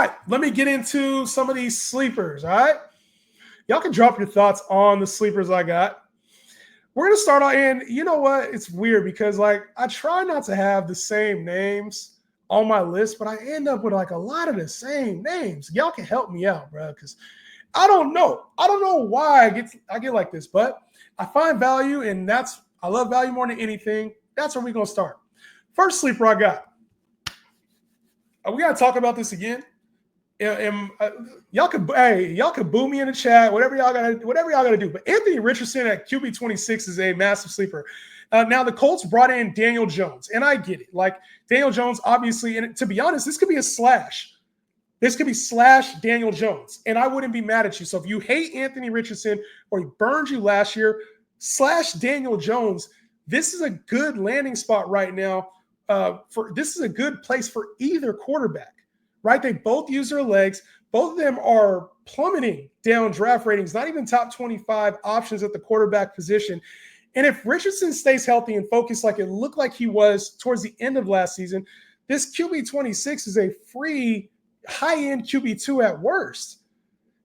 right, let me get into some of these sleepers, all right? Y'all can drop your thoughts on the sleepers I got. We're going to start out, and you know what? It's weird because, like, I try not to have the same names on my list, but I end up with, like, a lot of the same names. Y'all can help me out, bro, because I don't know. I don't know why I get like this, but I find value, and I love value more than anything. That's where we're going to start. First sleeper I got. We got to talk about this again. Y'all could boo me in the chat, whatever y'all gotta do. But Anthony Richardson at QB 26 is a massive sleeper. Now the Colts brought in Daniel Jones, and I get it. Like Daniel Jones, obviously, and to be honest, this could be a slash. This could be slash Daniel Jones, and I wouldn't be mad at you. So if you hate Anthony Richardson or he burned you last year, slash Daniel Jones. This is a good landing spot right now. This is a good place for either quarterback. Right? They both use their legs. Both of them are plummeting down draft ratings, not even top 25 options at the quarterback position. And if Richardson stays healthy and focused like it looked like he was towards the end of last season, this QB 26 is a free high-end QB2 at worst.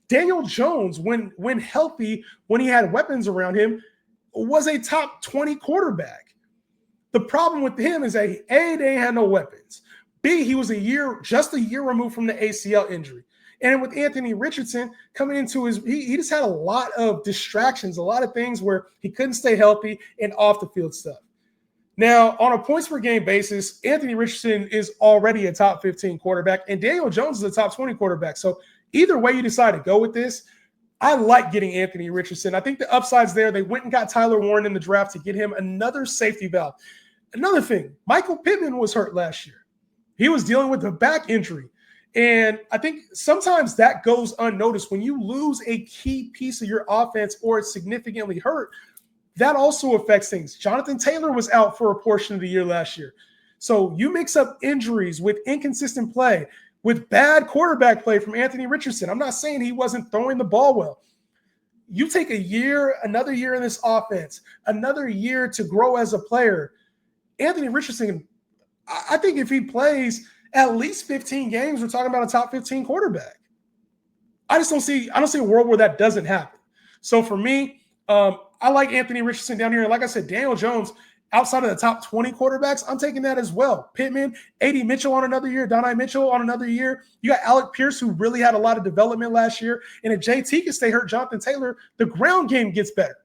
Daniel Jones, when healthy, when he had weapons around him, was a top 20 quarterback. The problem with him is that A, they had no weapons. B, he was just a year removed from the ACL injury. And with Anthony Richardson coming into he just had a lot of distractions, a lot of things where he couldn't stay healthy and off the field stuff. Now, on a points per game basis, Anthony Richardson is already a top 15 quarterback, and Daniel Jones is a top 20 quarterback. So either way you decide to go with this, I like getting Anthony Richardson. I think the upside's there. They went and got Tyler Warren in the draft to get him another safety valve. Another thing, Michael Pittman was hurt last year. He was dealing with a back injury. And I think sometimes that goes unnoticed. When you lose a key piece of your offense or it's significantly hurt, that also affects things. Jonathan Taylor was out for a portion of the year last year. So you mix up injuries with inconsistent play, with bad quarterback play from Anthony Richardson. I'm not saying he wasn't throwing the ball well. You take another year in this offense, another year to grow as a player. Anthony Richardson, I think if he plays at least 15 games, we're talking about a top 15 quarterback. I don't see a world where that doesn't happen. So for me, I like Anthony Richardson down here. And like I said, Daniel Jones, outside of the top 20 quarterbacks, I'm taking that as well. Pittman, A.D. Mitchell on another year, Donnie Mitchell on another year. You got Alec Pierce, who really had a lot of development last year. And if JT can stay hurt, Jonathan Taylor, the ground game gets better.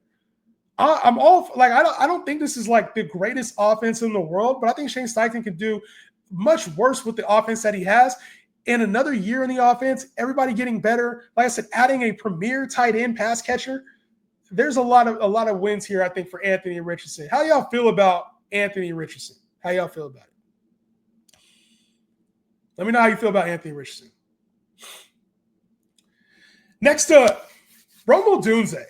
I don't think this is like the greatest offense in the world, but I think Shane Steichen can do much worse with the offense that he has. In another year in the offense, everybody getting better. Like I said, adding a premier tight end pass catcher. There's a lot of wins here, I think, for Anthony Richardson. How y'all feel about Anthony Richardson? How y'all feel about it? Let me know how you feel about Anthony Richardson. Next up, Rome Odunze.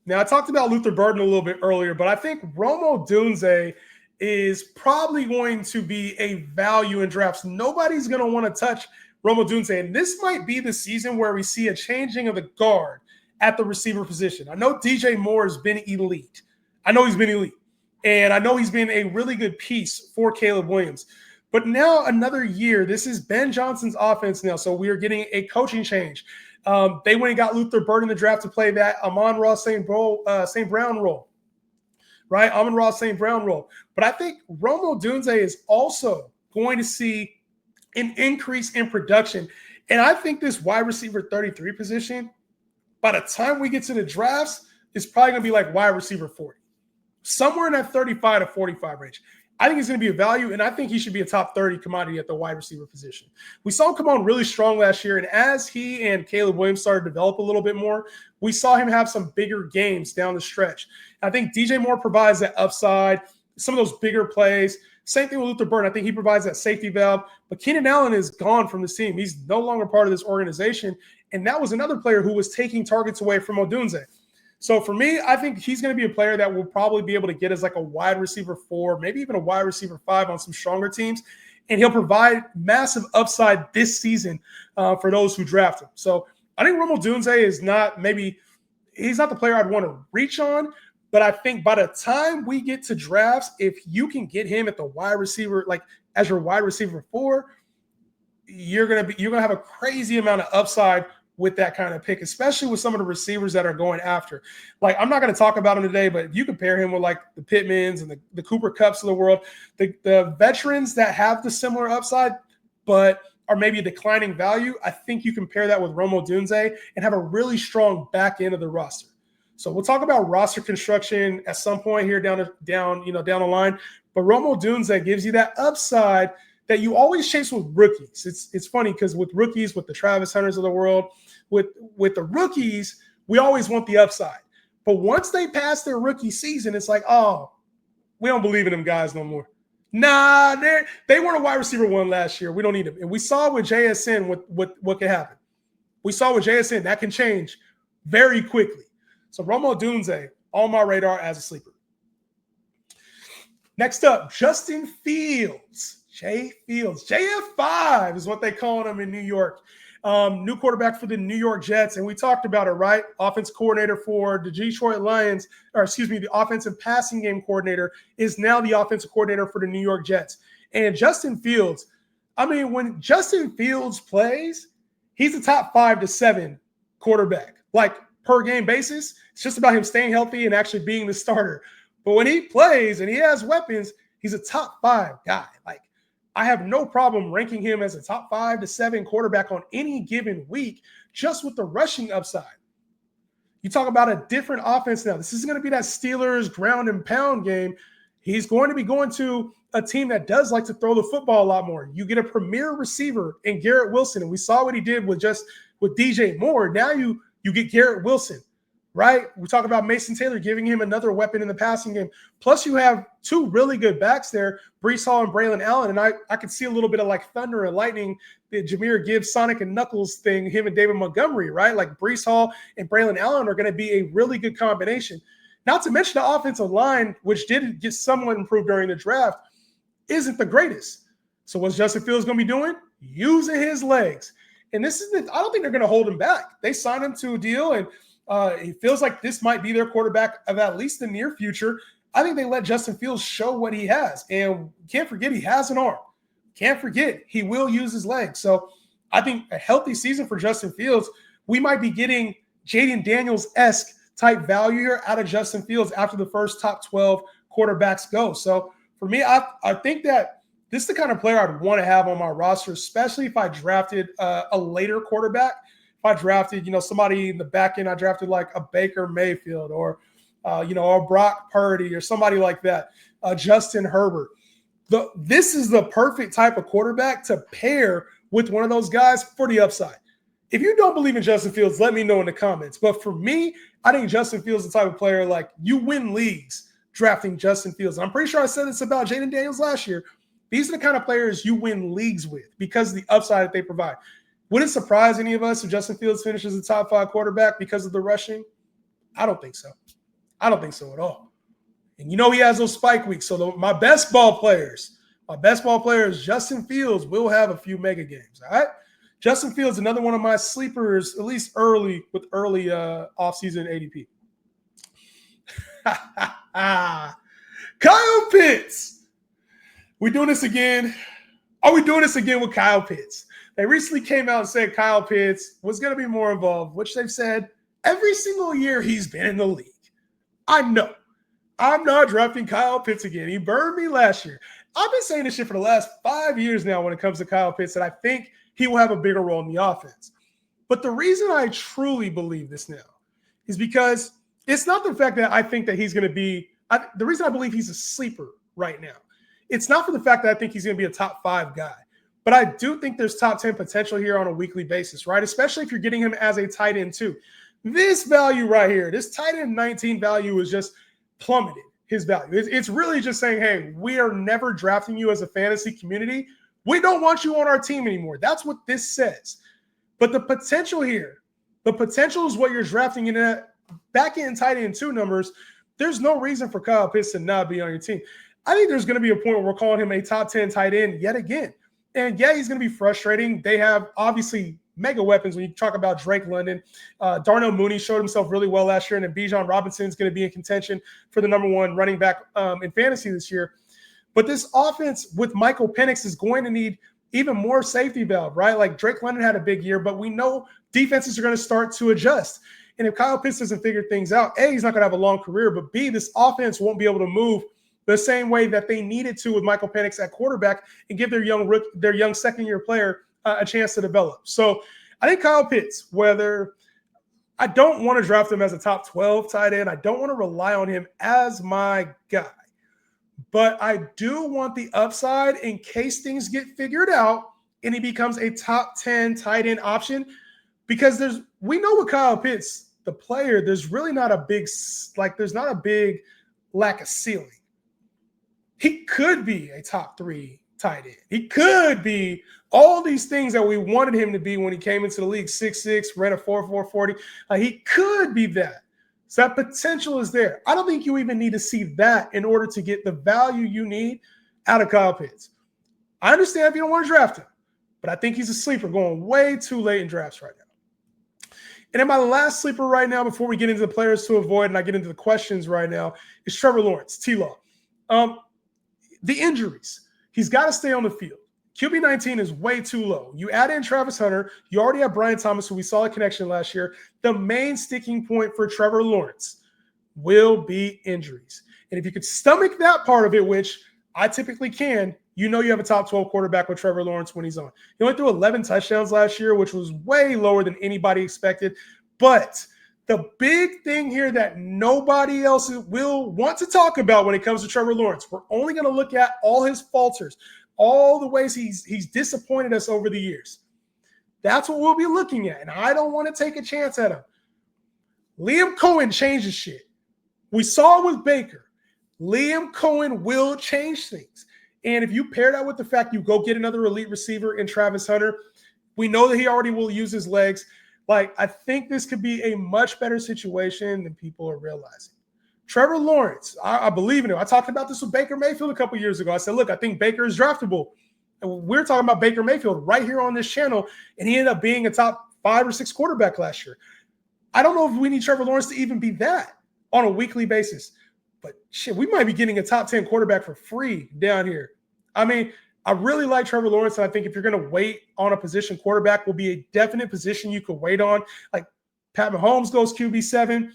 Now, I talked about Luther Burden a little bit earlier, but I think Rome Odunze is probably going to be a value in drafts. Nobody's going to want to touch Rome Odunze, and this might be the season where we see a changing of the guard at the receiver position. I know DJ Moore has been elite. I know he's been elite, and I know he's been a really good piece for Caleb Williams. But now another year, this is Ben Johnson's offense now, so we are getting a coaching change. They went and got Luther Burden in the draft to play that Amon-Ra St. Brown role, right? Amon-Ra St. Brown role. But I think Rome Odunze is also going to see an increase in production. And I think this wide receiver 33 position, by the time we get to the drafts, is probably going to be like wide receiver 40. Somewhere in that 35 to 45 range. I think he's going to be a value, and I think he should be a top 30 commodity at the wide receiver position. We saw him come on really strong last year, and as he and Caleb Williams started to develop a little bit more, we saw him have some bigger games down the stretch. I think DJ Moore provides that upside, some of those bigger plays. Same thing with Luther Burden. I think he provides that safety valve. But Keenan Allen is gone from this team. He's no longer part of this organization, and that was another player who was taking targets away from Odunze. So for me, I think he's going to be a player that will probably be able to get as like a wide receiver 4, maybe even a wide receiver 5 on some stronger teams. And he'll provide massive upside this season for those who draft him. So I think Rome Odunze is he's not the player I'd want to reach on. But I think by the time we get to drafts, if you can get him at the wide receiver, like as your wide receiver 4, you're gonna have a crazy amount of upside with that kind of pick, especially with some of the receivers that are going after. Like, I'm not going to talk about him today, but if you compare him with like the Pittmans and the Cooper Kupps of the world, the veterans that have the similar upside, but are maybe a declining value, I think you compare that with Rome Odunze and have a really strong back end of the roster. So we'll talk about roster construction at some point here down the line. But Rome Odunze gives you that upside that you always chase with rookies. It's funny because with rookies, with the Travis Hunters of the world, with the rookies, we always want the upside. But once they pass their rookie season, it's like, oh, we don't believe in them guys no more. Nah, they weren't a wide receiver one last year. We don't need them. And we saw with JSN what can happen. We saw with JSN that can change very quickly. So Rome Odunze on my radar as a sleeper. Next up, Justin Fields. Jay Fields. JF5 is what they call him in New York. New quarterback for the New York Jets. And we talked about it, right? Offensive coordinator for the Detroit Lions, the offensive passing game coordinator is now the offensive coordinator for the New York Jets. And Justin Fields, I mean, when Justin Fields plays, he's a top 5 to 7 quarterback. Like, per game basis, it's just about him staying healthy and actually being the starter. But when he plays and he has weapons, he's a top 5 guy. Like, I have no problem ranking him as a top 5 to 7 quarterback on any given week, just with the rushing upside. You talk about a different offense now. This isn't going to be that Steelers ground and pound game. He's going to be going to a team that does like to throw the football a lot more. You get a premier receiver in Garrett Wilson, and we saw what he did with DJ Moore. Now you get Garrett Wilson, right? We talk about Mason Taylor giving him another weapon in the passing game. Plus, you have 2 really good backs there, Breece Hall and Braylon Allen. And I could see a little bit of like thunder and lightning, the Jahmyr Gibbs, Sonic and Knuckles thing, him and David Montgomery, right? Like Breece Hall and Braylon Allen are going to be a really good combination. Not to mention the offensive line, which did get somewhat improved during the draft, isn't the greatest. So what's Justin Fields going to be doing? Using his legs. And I don't think they're going to hold him back. They signed him to a deal, and it feels like this might be their quarterback of at least the near future. I think they let Justin Fields show what he has. And can't forget, he has an arm. Can't forget, he will use his legs. So I think a healthy season for Justin Fields, we might be getting Jaden Daniels-esque type value here out of Justin Fields after the first top 12 quarterbacks go. So for me, I think that this is the kind of player I'd want to have on my roster, especially if I drafted a later quarterback. If I drafted, somebody in the back end, I drafted like a Baker Mayfield or, a Brock Purdy or somebody like that, Justin Herbert. This is the perfect type of quarterback to pair with one of those guys for the upside. If you don't believe in Justin Fields, let me know in the comments. But for me, I think Justin Fields is the type of player like you win leagues drafting Justin Fields. And I'm pretty sure I said this about Jaden Daniels last year. These are the kind of players you win leagues with because of the upside that they provide. Would it surprise any of us if Justin Fields finishes a top 5 quarterback because of the rushing? I don't think so. I don't think so at all. And he has those spike weeks. So my best ball players, Justin Fields will have a few mega games. All right. Justin Fields, another one of my sleepers, at least early offseason ADP. Kyle Pitts. We doing this again? Are we doing this again with Kyle Pitts? They recently came out and said Kyle Pitts was going to be more involved, which they've said every single year he's been in the league. I know. I'm not drafting Kyle Pitts again. He burned me last year. I've been saying this shit for the last 5 years now when it comes to Kyle Pitts, that I think he will have a bigger role in the offense. But the reason I truly believe this now is because it's not the fact that I think that he's going to be – the reason I believe he's a sleeper right now, it's not for the fact that I think he's going to be a top 5 guy. But I do think there's top 10 potential here on a weekly basis, right? Especially if you're getting him as a tight end too. This value right here, this tight end 19 value is just plummeted, his value. It's really just saying, hey, we are never drafting you as a fantasy community. We don't want you on our team anymore. That's what this says. But the potential here, the potential is what you're drafting in that back end tight end 2 numbers. There's no reason for Kyle Pitts to not be on your team. I think there's going to be a point where we're calling him a top 10 tight end yet again. And yeah, he's going to be frustrating. They have obviously mega weapons when you talk about Drake London. Darnell Mooney showed himself really well last year, and then Bijan Robinson is going to be in contention for the number 1 running back in fantasy this year. But this offense with Michael Penix is going to need even more safety valve, right? Like Drake London had a big year, but we know defenses are going to start to adjust. And if Kyle Pitts doesn't figure things out, A, he's not going to have a long career, but B, this offense won't be able to move the same way that they needed to with Michael Penix at quarterback and give their young second-year player a chance to develop. So I think Kyle Pitts, whether I don't want to draft him as a top 12 tight end, I don't want to rely on him as my guy. But I do want the upside in case things get figured out and he becomes a top 10 tight end option, because we know with Kyle Pitts, the player, there's not a big lack of ceiling. He could be a top 3 tight end. He could be all these things that we wanted him to be when he came into the league, 6'6", ran a 4.40. He could be that. So that potential is there. I don't think you even need to see that in order to get the value you need out of Kyle Pitts. I understand if you don't want to draft him, but I think he's a sleeper going way too late in drafts right now. And then my last sleeper right now, before we get into the players to avoid and I get into the questions right now, is Trevor Lawrence, T-Law. The injuries. He's got to stay on the field. QB19 is way too low. You add in Travis Hunter. You already have Brian Thomas, who we saw a connection last year. The main sticking point for Trevor Lawrence will be injuries. And if you could stomach that part of it, which I typically can, you know you have a top 12 quarterback with Trevor Lawrence when he's on. He only threw 11 touchdowns last year, which was way lower than anybody expected. But the big thing here that nobody else will want to talk about when it comes to Trevor Lawrence, we're only going to look at all his falters, all the ways he's disappointed us over the years. That's what we'll be looking at, and I don't want to take a chance at him. Liam Cohen changes shit. We saw it with Baker. Liam Cohen will change things. And if you pair that with the fact you go get another elite receiver in Travis Hunter, we know that he already will use his legs. Like, I think this could be a much better situation than people are realizing. Trevor Lawrence, I believe in him. I talked about this with Baker Mayfield a couple years ago. I said, look, I think Baker is draftable. And we're talking about Baker Mayfield right here on this channel, and he ended up being a top 5 or 6 quarterback last year. I don't know if we need Trevor Lawrence to even be that on a weekly basis. But shit, we might be getting a top 10 quarterback for free down here. I mean, I really like Trevor Lawrence, and I think if you're going to wait on a position, quarterback will be a definite position you could wait on. Like Pat Mahomes goes QB7.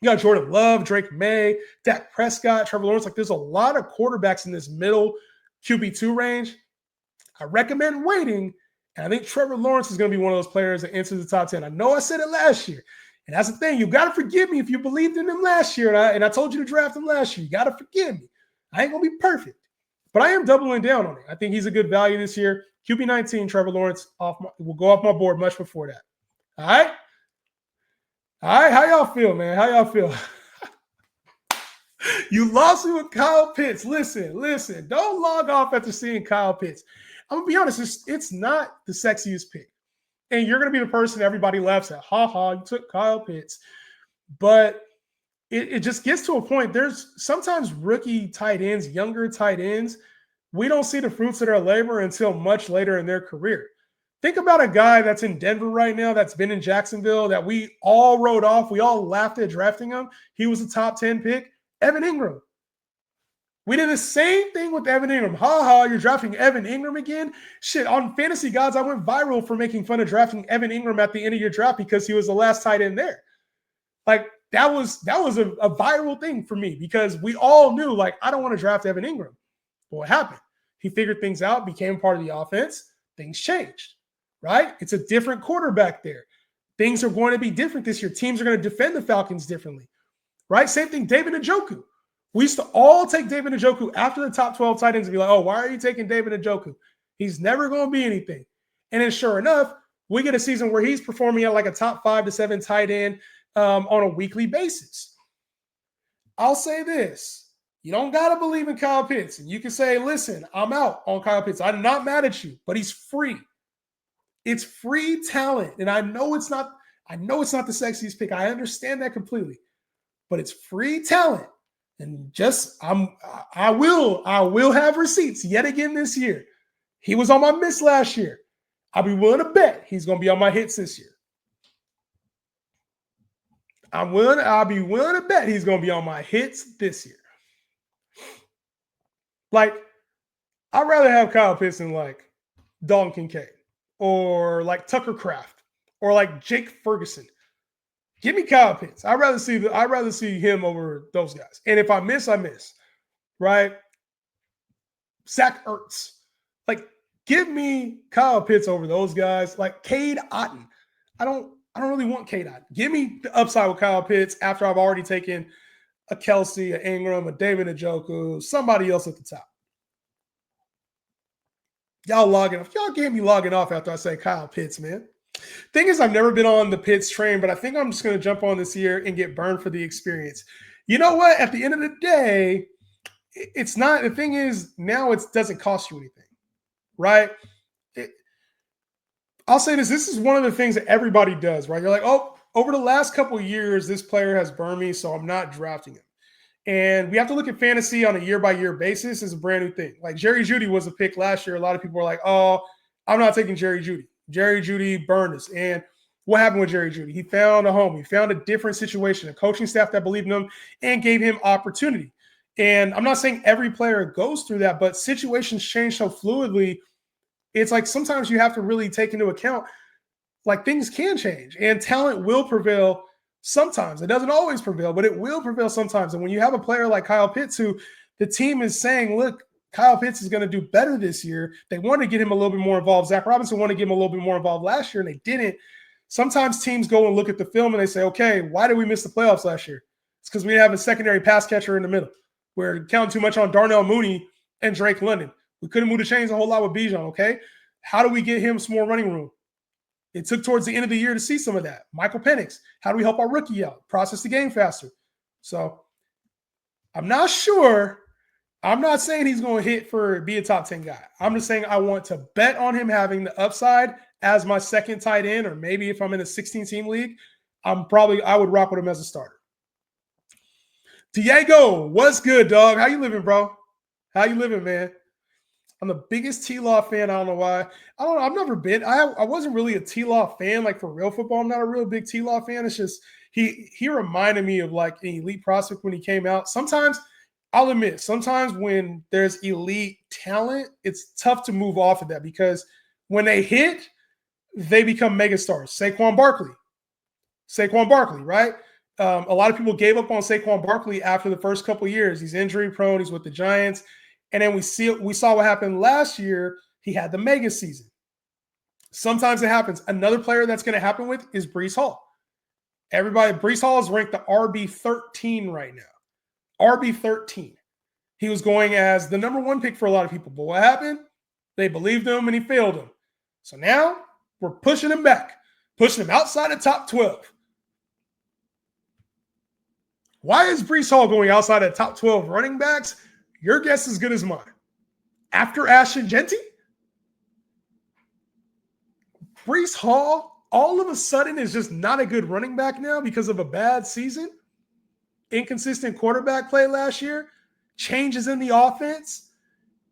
You got Jordan Love, Drake May, Dak Prescott, Trevor Lawrence. Like, there's a lot of quarterbacks in this middle QB2 range. I recommend waiting, and I think Trevor Lawrence is going to be one of those players that enters the top 10. I know I said it last year, and that's the thing. You got to forgive me if you believed in him last year, and I told you to draft him last year. You got to forgive me. I ain't going to be perfect, but I am doubling down on it. I think he's a good value this year. QB19, Trevor Lawrence, will go off my board much before that. All right? All right, how y'all feel, man? How y'all feel? You lost me with Kyle Pitts. Listen. Don't log off after seeing Kyle Pitts. I'm going to be honest, it's not the sexiest pick. And you're going to be the person everybody laughs at. Ha ha, you took Kyle Pitts. But it just gets to a point. There's sometimes rookie tight ends, younger tight ends, we don't see the fruits of their labor until much later in their career. Think about a guy that's in Denver right now, that's been in Jacksonville, that we all wrote off. We all laughed at drafting him. He was a top 10 pick. Evan Ingram. We did the same thing with Evan Ingram. Ha ha, you're drafting Evan Ingram again? Shit, on Fantasy Gods, I went viral for making fun of drafting Evan Ingram at the end of your draft because he was the last tight end there. Like, that was a viral thing for me because we all knew, like, I don't want to draft Evan Ingram. But what happened? He figured things out, became part of the offense. Things changed. Right? It's a different quarterback there. Things are going to be different this year. Teams are going to defend the Falcons differently. Right? Same thing, David Njoku. We used to all take David Njoku after the top 12 tight ends and be like, oh, why are you taking David Njoku? He's never going to be anything. And then sure enough, we get a season where he's performing at like a top 5 to 7 tight end on a weekly basis. I'll say this. You don't got to believe in Kyle Pitts. And you can say, listen, I'm out on Kyle Pitts. I'm not mad at you, but he's free. It's free talent, and I know it's not the sexiest pick. I understand that completely, but it's free talent, and I will have receipts yet again this year. He was on my miss last year. I'll be willing to bet he's going to be on my hits this year. I'll be willing to bet he's going to be on my hits this year. Like, I'd rather have Kyle Pitts than like Dalton Kincaid or like Tucker Kraft or like Jake Ferguson. Give me Kyle Pitts. I'd rather see him over those guys. And if I miss, I miss. Right? Zach Ertz. Like, give me Kyle Pitts over those guys. Like Cade Otton. I don't really want Cade Otton. Give me the upside with Kyle Pitts after I've already taken a Kelsey, a Ingram, a David Njoku, somebody else at the top. Y'all logging off. Y'all can't be logging off after I say Kyle Pitts, man. Thing is, I've never been on the Pitts train, but I think I'm just going to jump on this year and get burned for the experience. You know what? At the end of the day, it's not. The thing is, now it doesn't cost you anything, right? I'll say this. This is one of the things that everybody does, right? You're like, oh, over the last couple of years, this player has burned me, so I'm not drafting him. And we have to look at fantasy on a year-by-year basis as a brand new thing. Like Jerry Jeudy was a pick last year. A lot of people were like, oh, I'm not taking Jerry Jeudy. Jerry Jeudy burned us. And what happened with Jerry Jeudy? He found a home. He found a different situation, a coaching staff that believed in him and gave him opportunity. And I'm not saying every player goes through that, but situations change so fluidly. It's like sometimes you have to really take into account, like things can change and talent will prevail sometimes. It doesn't always prevail, but it will prevail sometimes. And when you have a player like Kyle Pitts, who the team is saying, look, Kyle Pitts is going to do better this year. They want to get him a little bit more involved. Zach Robinson wanted to get him a little bit more involved last year, and they didn't. Sometimes teams go and look at the film and they say, okay, why did we miss the playoffs last year? It's because we didn't have a secondary pass catcher in the middle. We're counting too much on Darnell Mooney and Drake London. We couldn't move the chains a whole lot with Bijan, okay? How do we get him some more running room? It took towards the end of the year to see some of that. Michael Penix, how do we help our rookie out? Process the game faster. So I'm not sure. I'm not saying he's going to hit for be a top 10 guy. I'm just saying I want to bet on him having the upside as my second tight end, or maybe if I'm in a 16-team league, I would rock with him as a starter. Diego, what's good, dog? How you living, bro? How you living, man? I'm the biggest T-Law fan. I don't know why. I don't know. I've never been. I wasn't really a T-Law fan, like for real football. I'm not a real big T-Law fan. It's just he reminded me of like an elite prospect when he came out. Sometimes I'll admit, sometimes when there's elite talent, it's tough to move off of that because when they hit, they become megastars. Saquon Barkley, right? A lot of people gave up on Saquon Barkley after the first couple of years. He's injury prone. He's with the Giants. And then we saw what happened last year. He had the mega season. Sometimes it happens. Another player that's going to happen with is Breece Hall. Breece Hall is ranked the RB13 right now. RB13. He was going as the number one pick for a lot of people. But what happened? They believed him and he failed him. So now we're pushing him back, pushing him outside the top 12. Why is Breece Hall going outside the top 12 running backs? Your guess is as good as mine. After Ashton Genty, Breece Hall all of a sudden is just not a good running back now because of a bad season. Inconsistent quarterback play last year. Changes in the offense.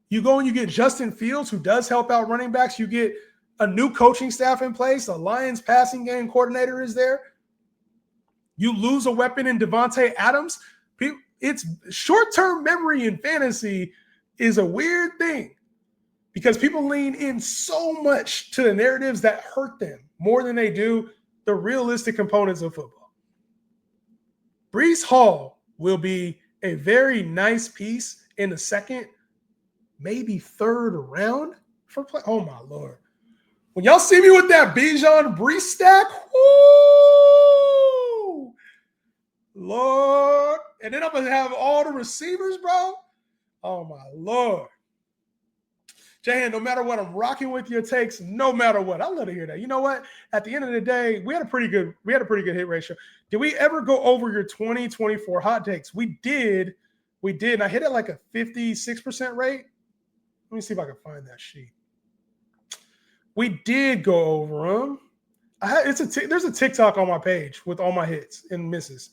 You go and you get Justin Fields, who does help out running backs. You get a new coaching staff in place. A Lions passing game coordinator is there. You lose a weapon in Devontae Adams. It's short-term memory in fantasy is a weird thing because people lean in so much to the narratives that hurt them more than they do the realistic components of football. Breece Hall will be a very nice piece in the second, maybe third round for play. Oh, my Lord. When y'all see me with that Bijan Breece stack, whoo, Lord. And then I'm going to have all the receivers, bro. Oh, my Lord. Jahan, no matter what, I'm rocking with your takes, no matter what. I love to hear that. You know what? At the end of the day, we had a pretty good hit ratio. Did we ever go over your 2024 hot takes? We did. And I hit it like a 56% rate. Let me see if I can find that sheet. We did go over them. There's a TikTok on my page with all my hits and misses.